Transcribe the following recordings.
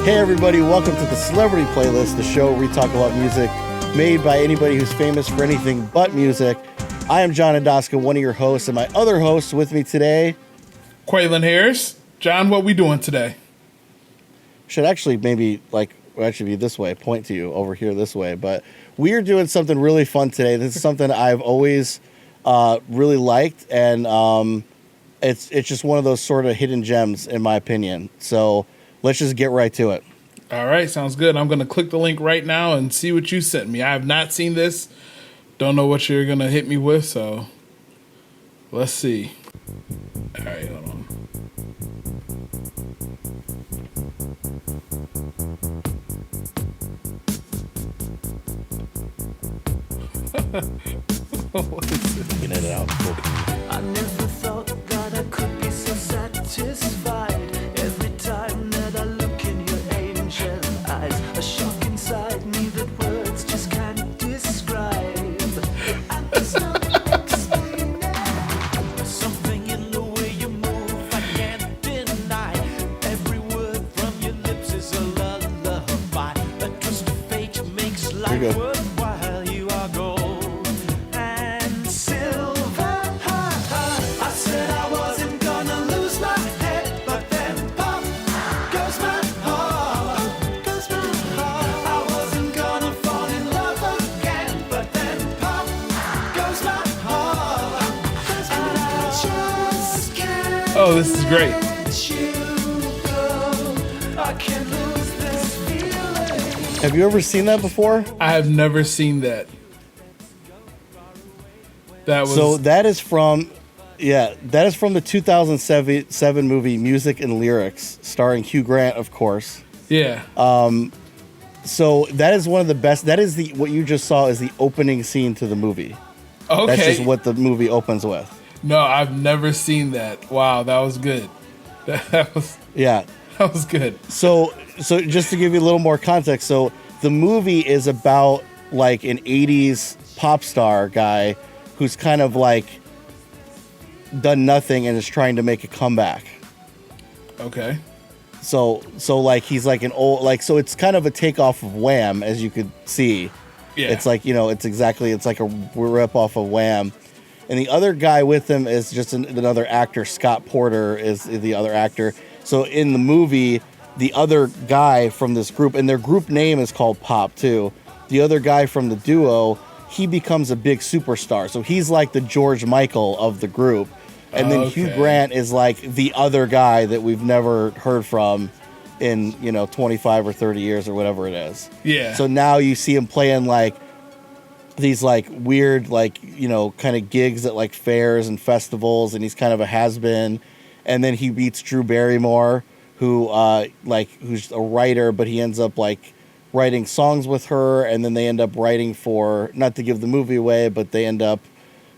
Hey everybody, welcome to the Celebrity Playlist, the show where we talk about music made by anybody who's famous for anything but music. I am John Adoska, one of your hosts, and my other hosts with me today, Quaylen Harris. John, what we doing today? Should actually maybe be this way, point to you over here this way, but we are doing something really fun today. This is something I've always really liked, and it's just one of those sort of hidden gems in my opinion. So let's just get right to it. All right, sounds good. I'm going to click the link right now and see what you sent me. I have not seen this. Don't know what you're going to hit me with, so let's see. All right, hold on. What is this? You can edit out. Cool. I never thought that I could be so satisfied every time that I look in your angel eyes. A shock inside me that words just can't describe. And there's no explaining. Something in the way you move I can't deny. Every word from your lips is a lullaby. A twist of fate makes life You're good. worthwhile. You are gold and silver. I said I wasn't gonna lose my head, but then pop goes my heart. I wasn't gonna fall in love again, but then pop goes my heart. And I just can't Oh, this is great. let you go. I can't lose this feeling. Have you ever seen that before? I have never seen that. That was So that is from the 2007 movie Music and Lyrics, starring Hugh Grant, of course. yeah. So that is one of the best. That is what you just saw is the opening scene to the movie. Okay. That's just what the movie opens with. No, I've never seen that. Wow, that was good. That was good. So just to give you a little more context, so the movie is about like an 80s pop star guy who's kind of like done nothing and is trying to make a comeback. Okay. So like he's like an old so it's kind of a takeoff of Wham, as you could see. Yeah. It's like, it's like a rip off of Wham. And the other guy with him is just another actor. Scott Porter is the other actor. So in the movie, the other guy from this group, and their group name is called Pop too. The other guy from the duo, he becomes a big superstar. So he's like the George Michael of the group. And then Hugh Okay. Grant is like the other guy that we've never heard from in, 25 or 30 years or whatever it is. Yeah. So now you see him playing like these like weird kind of gigs at like fairs and festivals, and he's kind of a has-been. And then he meets Drew Barrymore, who who's a writer, but he ends up like writing songs with her, and then they end up writing for, not to give the movie away, but they end up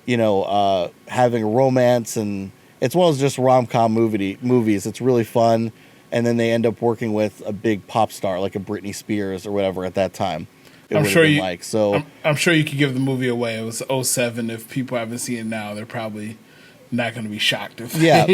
having a romance, and it's one of those just rom-com movies. It's really fun. And then they end up working with a big pop star like a Britney Spears or whatever at that time. I'm sure you so I'm sure you could give the movie away. It was 2007. If people haven't seen it now, they're probably not going to be shocked if yeah.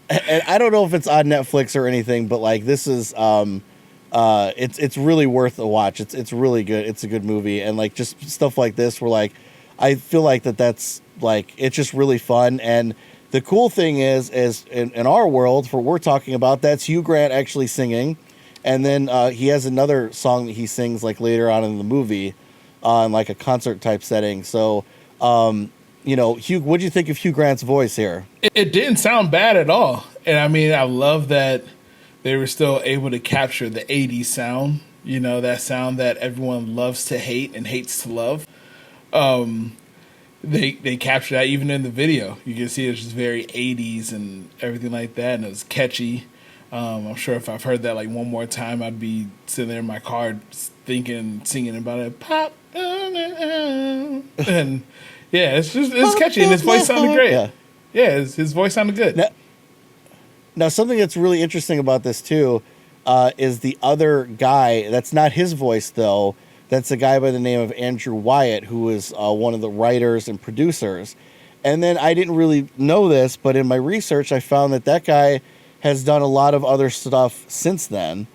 And I don't know if it's on Netflix or anything, but like this is it's really worth a watch. It's really good. It's a good movie, and like just stuff like this where like I feel like that's like it's just really fun. And the cool thing is in our world, for what we're talking about, that's Hugh Grant actually singing. And then he has another song that he sings like later on in the movie in like a concert type setting. So, Hugh, what'd you think of Hugh Grant's voice here? It didn't sound bad at all. And I mean, I love that they were still able to capture the 80s sound, that sound that everyone loves to hate and hates to love. They captured that even in the video. You can see it's just very 80s and everything like that, and it was catchy. I'm sure if I've heard that like one more time, I'd be sitting there in my car singing about it. Pop, and yeah, it's catchy, and his voice sounded great. Yeah, his voice sounded good. Now, something that's really interesting about this too is the other guy. That's not his voice though. That's a guy by the name of Andrew Wyatt, who is one of the writers and producers. And then I didn't really know this, but in my research, I found that guy has done a lot of other stuff since then.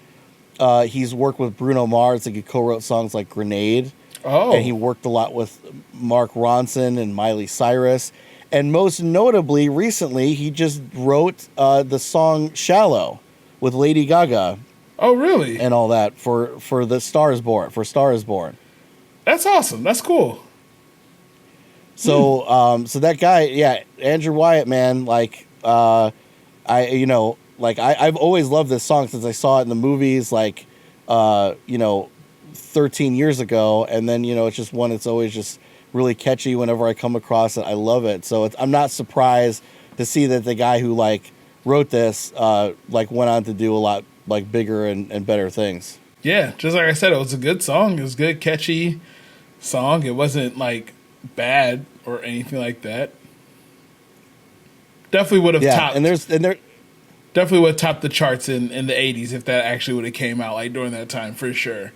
he's worked with Bruno Mars. Like he co-wrote songs like Grenade. Oh, And he worked a lot with Mark Ronson and Miley Cyrus. And most notably, recently, he just wrote the song Shallow with Lady Gaga oh, really? and all that for the Star is Born, for Star is Born. That's awesome. That's cool. So, so that guy, yeah, Andrew Wyatt, man, like, I've always loved this song since I saw it in the movies, like, 13 years ago. And then, it's just one that's always just really catchy whenever I come across it. I love it. So I'm not surprised to see that the guy who, like, wrote this, went on to do a lot, like, bigger and better things. Yeah, just like I said, it was a good song. It was a good, catchy song. It wasn't, like, bad or anything like that. Definitely would have topped. Definitely would have topped the charts in the 80s if that actually would have came out like during that time, for sure.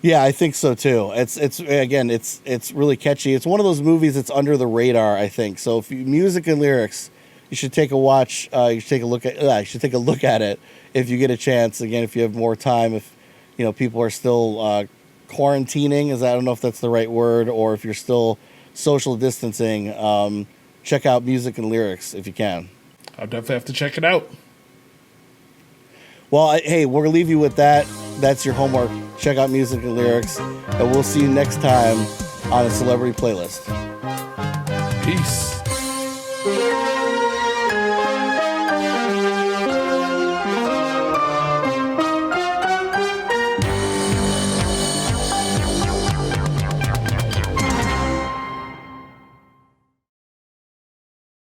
Yeah, I think so too. It's really catchy. It's one of those movies that's under the radar, I think. So if music and lyrics, you should take a watch. You should take a look at. You should take a look at it if you get a chance. Again, if you have more time, if people are still quarantining, I don't know if that's the right word, or if you're still social distancing, check out music and lyrics if you can. I'll definitely have to check it out. Well, hey, we're going to leave you with that. That's your homework. Check out music and lyrics, and we'll see you next time on a Celebrity Playlist. Peace.